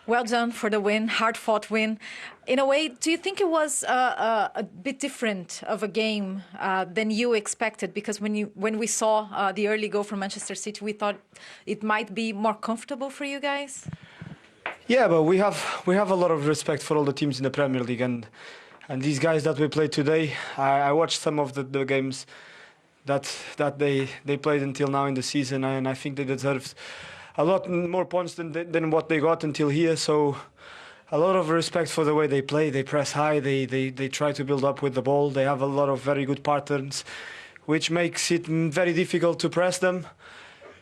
Well done for the win, hard-fought win. In a way, do you think it was a bit different of a game than you expected? Because when we saw the early goal from Manchester City, we thought it might be more comfortable for you guys. Yeah, but we have a lot of respect for all the teams in the Premier League, and these guys that we played today. I watched some of the games that they played until now in the season, and I think they deserved a lot more points than what they got until here. So a lot of respect for the way they play. They press high. They try to build up with the ball. They have a lot of very good patterns, which makes it very difficult to press them.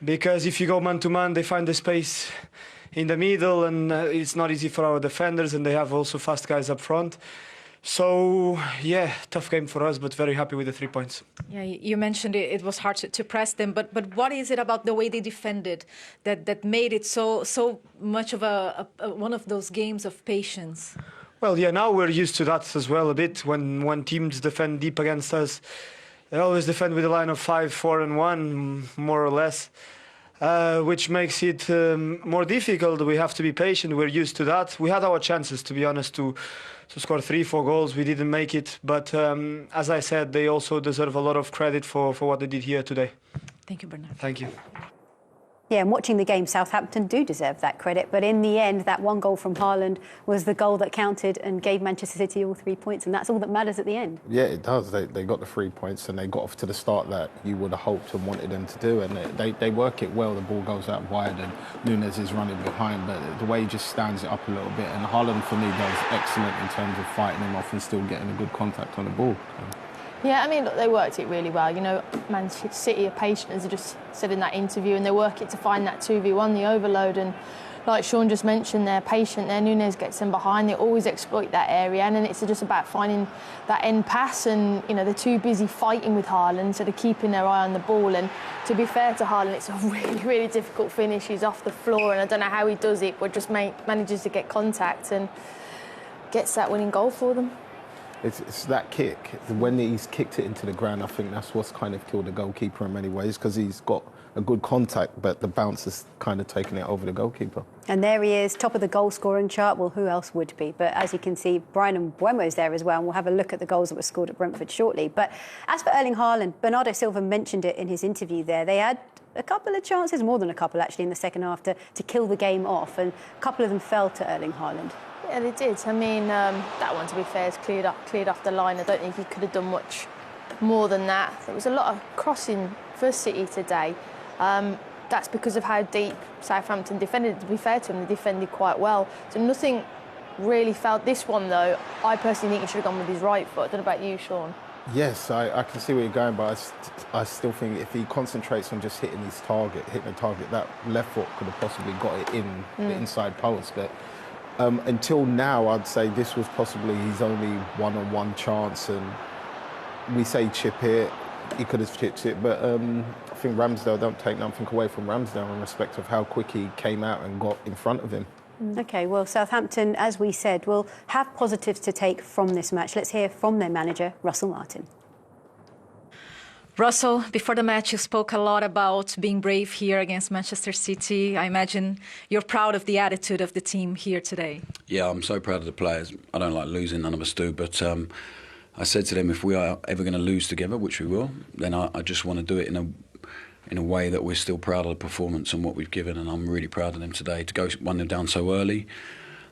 Because if you go man to man, they find the space in the middle, and it's not easy for our defenders. And they have also fast guys up front. So, yeah, tough game for us, but very happy with the 3 points. Yeah, you mentioned it was hard to press them, but what is it about the way they defended that made it so much of one of those games of patience? Well, yeah, now we're used to that as well a bit. When teams defend deep against us, they always defend with a line of 5, 4 and 1, more or less, which makes it more difficult. We have to be patient. We're used to that. We had our chances, to be honest, to score 3, 4 goals. We didn't make it. But as I said, they also deserve a lot of credit for what they did here today. Thank you, Bernardo. Thank you. Yeah, and watching the game, Southampton do deserve that credit. But in the end, that one goal from Haaland was the goal that counted and gave Manchester City all 3 points. And that's all that matters at the end. Yeah, it does. They got the 3 points and they got off to the start that you would have hoped and wanted them to do. And they work it well. The ball goes out wide and Nunes is running behind. But the way he just stands it up a little bit. And Haaland, for me, does excellent in terms of fighting him off and still getting a good contact on the ball. Yeah, I mean, look, they worked it really well. You know, Manchester City are patient, as I just said in that interview, and they work it to find that 2v1, the overload. And like Sean just mentioned, they're patient there. Nunes gets them behind. They always exploit that area, and then it's just about finding that end pass. And, you know, they're too busy fighting with Haaland, so they're keeping their eye on the ball. And to be fair to Haaland, it's a really, really difficult finish. He's off the floor, and I don't know how he does it, but just manages to get contact and gets that winning goal for them. It's that kick. When he's kicked it into the ground, I think that's what's kind of killed the goalkeeper in many ways, because he's got a good contact, but the bounce has kind of taken it over the goalkeeper. And there he is, top of the goal-scoring chart. Well, who else would be? But as you can see, Brian Mbeumo's there as well, and we'll have a look at the goals that were scored at Brentford shortly. But as for Erling Haaland, Bernardo Silva mentioned it in his interview there. They had a couple of chances, more than a couple actually, in the second half to kill the game off, and a couple of them fell to Erling Haaland. Yeah, they did. I mean, that one, to be fair, is cleared off the line. I don't think he could have done much more than that. There was a lot of crossing for City today. That's because of how deep Southampton defended. To be fair to them, they defended quite well. So nothing really felt. This one, though, I personally think he should have gone with his right foot. I don't know about you, Sean. Yes, I can see where you're going, but I still think if he concentrates on just hitting the target, that left foot could have possibly got it in the inside post. But until now, I'd say this was possibly his only one-on-one chance, and we say chip it, he could have chipped it, but I think Ramsdale, don't take nothing away from Ramsdale in respect of how quick he came out and got in front of him. OK, well, Southampton, as we said, will have positives to take from this match. Let's hear from their manager, Russell Martin. Russell, before the match, you spoke a lot about being brave here against Manchester City. I imagine you're proud of the attitude of the team here today. Yeah, I'm so proud of the players. I don't like losing, none of us do, but I said to them, if we are ever going to lose together, which we will, then I just want to do it in a way that we're still proud of the performance and what we've given, and I'm really proud of them today to go 1-0 down so early.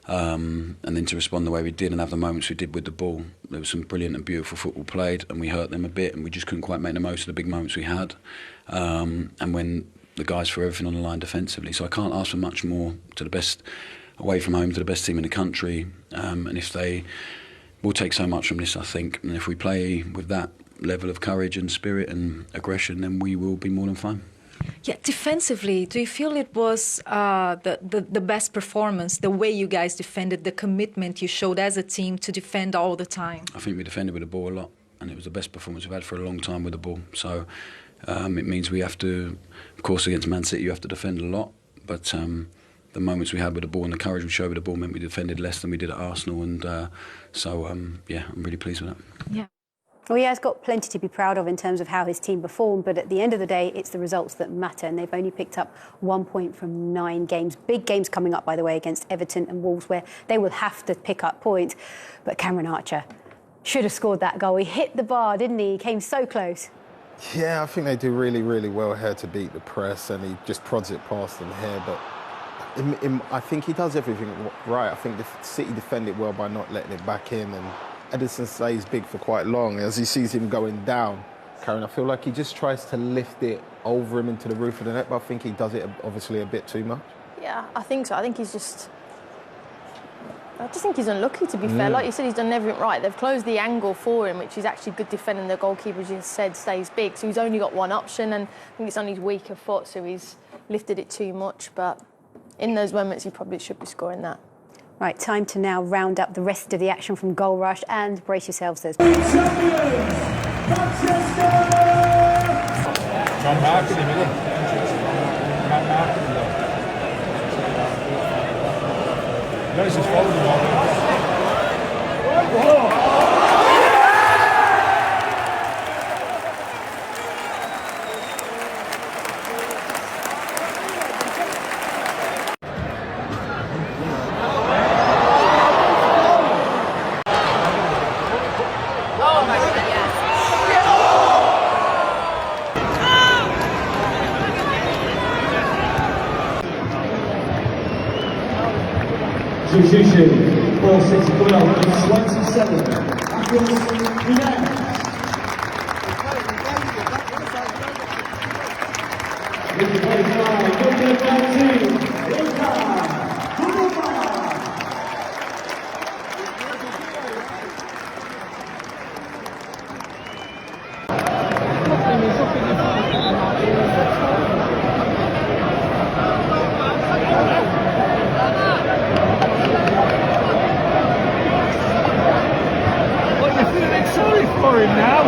And then to respond the way we did and have the moments we did with the ball. There was some brilliant and beautiful football played, and we hurt them a bit, and we just couldn't quite make the most of the big moments we had. And when the guys threw everything on the line defensively, so I can't ask for much more to the best away from home to the best team in the country. And if they will take so much from this, I think, and if we play with that level of courage and spirit and aggression, then we will be more than fine. Yeah, defensively, do you feel it was the best performance, the way you guys defended, the commitment you showed as a team to defend all the time? I think we defended with the ball a lot, and it was the best performance we've had for a long time with the ball. So it means we have to, of course, against Man City, you have to defend a lot, but the moments we had with the ball and the courage we showed with the ball meant we defended less than we did at Arsenal, and yeah, I'm really pleased with that. Yeah. Well, he has got plenty to be proud of in terms of how his team performed, but at the end of the day, it's the results that matter, and they've only picked up 1 point from 9 games. Big games coming up, by the way, against Everton and Wolves, where they will have to pick up points. But Cameron Archer should have scored that goal. He hit the bar, didn't he? He came so close. Yeah, I think they do really, really well here to beat the press, and he just prods it past them here. But I think he does everything right. I think the City defend it well by not letting it back in, and Edison stays big for quite long. As he sees him going down, Karen, I feel like he just tries to lift it over him into the roof of the net, but I think he does it obviously a bit too much. Yeah, I think so. I just think he's unlucky, to be fair. Like you said, he's done everything right. They've closed the angle for him, which is actually good defending. The goalkeeper, as you said, stays big, so he's only got one option, and I think it's on his weaker foot, so he's lifted it too much. But in those moments, he probably should be scoring that. Right, time to now round up the rest of the action from Goal Rush, and brace yourselves. There's Substitution for City coming on with 27. With the 25, number 19, sorry for him now.